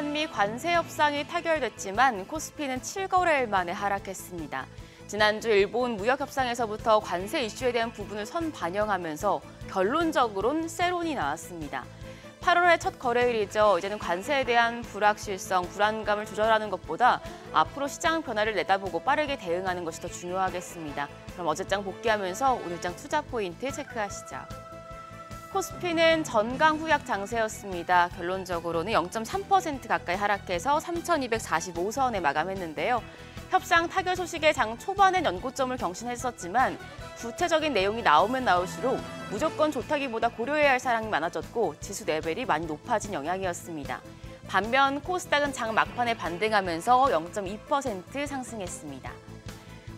한미 관세 협상이 타결됐지만 코스피는 7거래일 만에 하락했습니다. 지난주 일본 무역 협상에서부터 관세 이슈에 대한 부분을 선반영하면서 결론적으론 세론이 나왔습니다. 8월의 첫 거래일이죠. 이제는 관세에 대한 불확실성, 불안감을 조절하는 것보다 앞으로 시장 변화를 내다보고 빠르게 대응하는 것이 더 중요하겠습니다. 그럼 어제장 복귀하면서 오늘장 투자 포인트 체크하시죠. 코스피는 전강 후약 장세였습니다. 결론적으로는 0.3% 가까이 하락해서 3,245선에 마감했는데요. 협상 타결 소식에 장 초반엔 연고점을 경신했었지만 구체적인 내용이 나오면 나올수록 무조건 좋다기보다 고려해야 할 사항이 많아졌고 지수 레벨이 많이 높아진 영향이었습니다. 반면 코스닥은 장 막판에 반등하면서 0.2% 상승했습니다.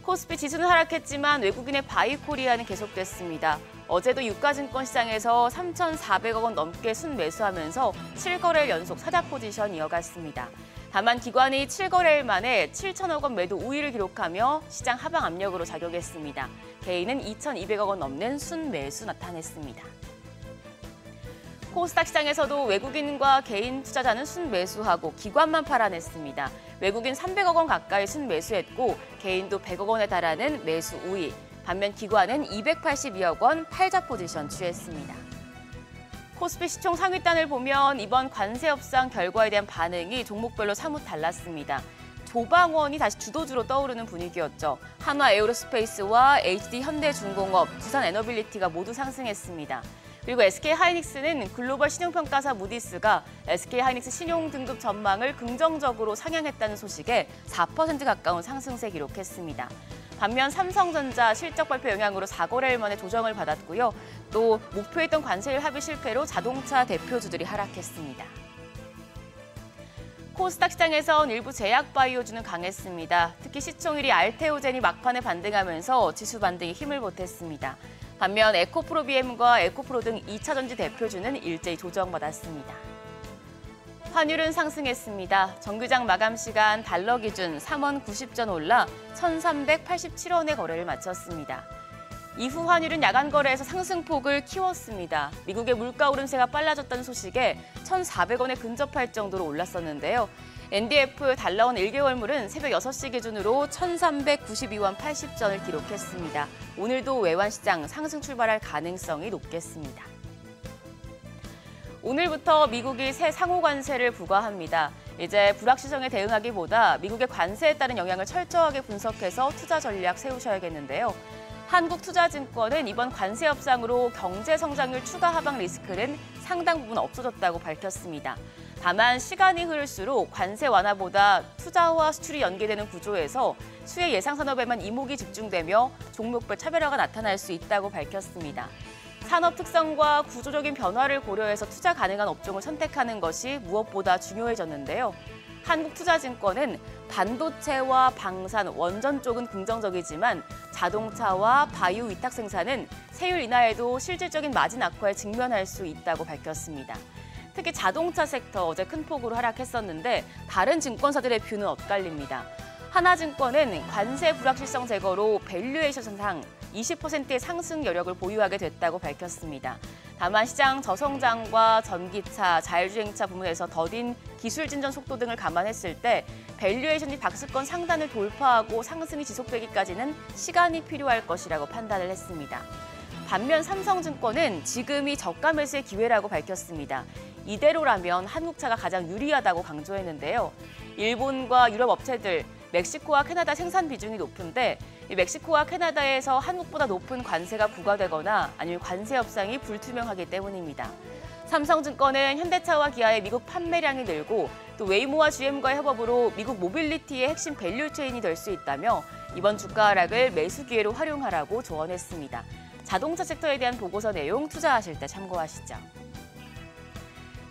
코스피 지수는 하락했지만 외국인의 바이코리아는 계속됐습니다. 어제도 유가증권 시장에서 3,400억 원 넘게 순매수하면서 7거래일 연속 사자 포지션 이어갔습니다. 다만 기관이 7거래일 만에 7천억 원 매도 우위를 기록하며 시장 하방 압력으로 작용했습니다. 개인은 2,200억 원 넘는 순매수 나타냈습니다. 코스닥 시장에서도 외국인과 개인 투자자는 순매수하고 기관만 팔아냈습니다. 외국인 300억 원 가까이 순매수했고 개인도 100억 원에 달하는 매수 우위. 반면 기관은 282억 원 팔자 포지션 취했습니다. 코스피 시총 상위단을 보면 이번 관세 협상 결과에 대한 반응이 종목별로 사뭇 달랐습니다. 조방원이 다시 주도주로 떠오르는 분위기였죠. 한화 에어로스페이스와 HD 현대중공업, 두산 에너빌리티가 모두 상승했습니다. 그리고 SK하이닉스는 글로벌 신용평가사 무디스가 SK하이닉스 신용 등급 전망을 긍정적으로 상향했다는 소식에 4% 가까운 상승세 기록했습니다. 반면 삼성전자 실적 발표 영향으로 4거래일 만에 조정을 받았고요. 또 목표했던 관세율 합의 실패로 자동차 대표주들이 하락했습니다. 코스닥 시장에선 일부 제약바이오주는 강했습니다. 특히 시총일이 알테오젠이 막판에 반등하면서 지수 반등에 힘을 보탰습니다. 반면 에코프로비엠과 에코프로 등 2차전지 대표주는 일제히 조정받았습니다. 환율은 상승했습니다. 정규장 마감 시간 달러 기준 3원 90전 올라 1,387원의 거래를 마쳤습니다. 이후 환율은 야간 거래에서 상승폭을 키웠습니다. 미국의 물가 오름세가 빨라졌다는 소식에 1,400원에 근접할 정도로 올랐었는데요. NDF 달러원 1개월물은 새벽 6시 기준으로 1,392원 80전을 기록했습니다. 오늘도 외환시장 상승 출발할 가능성이 높겠습니다. 오늘부터 미국이 새 상호 관세를 부과합니다. 이제 불확실성에 대응하기보다 미국의 관세에 따른 영향을 철저하게 분석해서 투자 전략 세우셔야겠는데요. 한국투자증권은 이번 관세 협상으로 경제 성장률 추가 하방 리스크는 상당 부분 없어졌다고 밝혔습니다. 다만 시간이 흐를수록 관세 완화보다 투자와 수출이 연계되는 구조에서 수혜 예상 산업에만 이목이 집중되며 종목별 차별화가 나타날 수 있다고 밝혔습니다. 산업 특성과 구조적인 변화를 고려해서 투자 가능한 업종을 선택하는 것이 무엇보다 중요해졌는데요. 한국투자증권은 반도체와 방산, 원전 쪽은 긍정적이지만 자동차와 바이오 위탁 생산은 세율 인하에도 실질적인 마진 악화에 직면할 수 있다고 밝혔습니다. 특히 자동차 섹터 어제 큰 폭으로 하락했었는데 다른 증권사들의 뷰는 엇갈립니다. 하나증권은 관세 불확실성 제거로 밸류에이션상 20%의 상승 여력을 보유하게 됐다고 밝혔습니다. 다만 시장 저성장과 전기차, 자율주행차 부문에서 더딘 기술 진전 속도 등을 감안했을 때 밸류에이션이 박스권 상단을 돌파하고 상승이 지속되기까지는 시간이 필요할 것이라고 판단을 했습니다. 반면 삼성증권은 지금이 저가 매수의 기회라고 밝혔습니다. 이대로라면 한국차가 가장 유리하다고 강조했는데요. 일본과 유럽 업체들, 멕시코와 캐나다 생산 비중이 높은데 멕시코와 캐나다에서 한국보다 높은 관세가 부과되거나 아니면 관세 협상이 불투명하기 때문입니다. 삼성증권은 현대차와 기아의 미국 판매량이 늘고 또 웨이모와 GM과의 협업으로 미국 모빌리티의 핵심 밸류 체인이 될 수 있다며 이번 주가 하락을 매수 기회로 활용하라고 조언했습니다. 자동차 섹터에 대한 보고서 내용 투자하실 때 참고하시죠.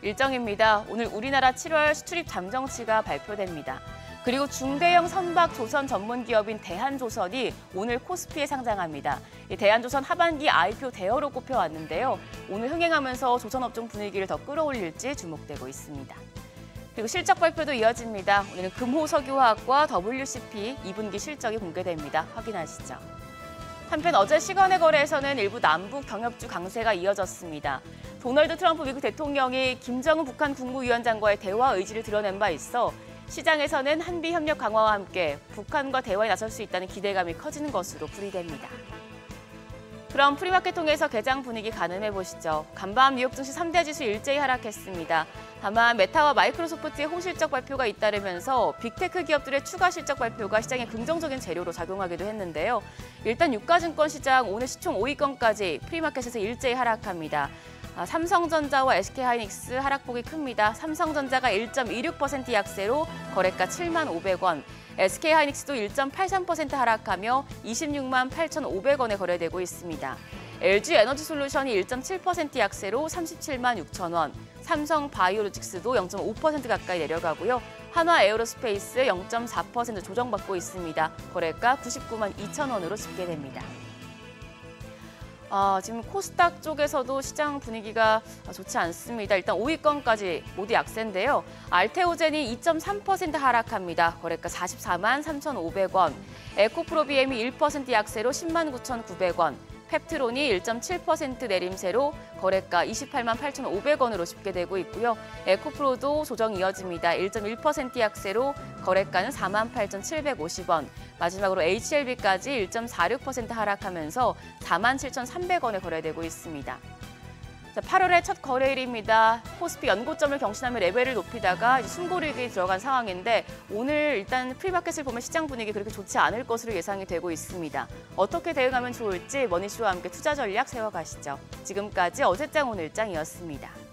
일정입니다. 오늘 우리나라 7월 수출입 잠정치가 발표됩니다. 그리고 중대형 선박 조선 전문 기업인 대한조선이 오늘 코스피에 상장합니다. 대한조선 하반기 IPO 대여로 꼽혀왔는데요. 오늘 흥행하면서 조선업종 분위기를 더 끌어올릴지 주목되고 있습니다. 그리고 실적 발표도 이어집니다. 오늘은 금호석유화학과 WCP 2분기 실적이 공개됩니다. 확인하시죠. 한편 어제 시간의 거래에서는 일부 남북 경협주 강세가 이어졌습니다. 도널드 트럼프 미국 대통령이 김정은 북한 국무위원장과의 대화 의지를 드러낸 바 있어 시장에서는 한미 협력 강화와 함께 북한과 대화에 나설 수 있다는 기대감이 커지는 것으로 풀이됩니다. 그럼 프리마켓 통해서 개장 분위기 가늠해 보시죠. 간밤 뉴욕 증시 3대 지수 일제히 하락했습니다. 다만 메타와 마이크로소프트의 호실적 발표가 잇따르면서 빅테크 기업들의 추가 실적 발표가 시장에 긍정적인 재료로 작용하기도 했는데요. 일단 유가증권 시장 오늘 시총 5위권까지 프리마켓에서 일제히 하락합니다. 삼성전자와 SK하이닉스 하락폭이 큽니다. 삼성전자가 1.26% 약세로 거래가 7만 500원, SK하이닉스도 1.83% 하락하며 26만 8,500원에 거래되고 있습니다. LG에너지솔루션이 1.7% 약세로 37만 6천 원, 삼성바이오로직스도 0.5% 가까이 내려가고요. 한화에어로스페이스 0.4% 조정받고 있습니다. 거래가 99만 2천 원으로 집계됩니다. 지금 코스닥 쪽에서도 시장 분위기가 좋지 않습니다. 일단 5위권까지 모두 약세인데요. 알테오젠이 2.3% 하락합니다. 거래가 44만 3,500원. 에코프로비엠이 1% 약세로 10만 9,900원. 펩트론이 1.7% 내림세로 거래가 28만 8,500원으로 집계되고 있고요. 에코프로도 조정 이어집니다. 1.1% 약세로 거래가는 4만 8,750원. 마지막으로 HLB까지 1.46% 하락하면서 4만 7,300원에 거래되고 있습니다. 8월의 첫 거래일입니다. 코스피 연고점을 경신하며 레벨을 높이다가 숨고르기에 들어간 상황인데 오늘 일단 프리마켓을 보면 시장 분위기 그렇게 좋지 않을 것으로 예상이 되고 있습니다. 어떻게 대응하면 좋을지 머니쇼와 함께 투자 전략 세워가시죠. 지금까지 어제장 오늘장이었습니다.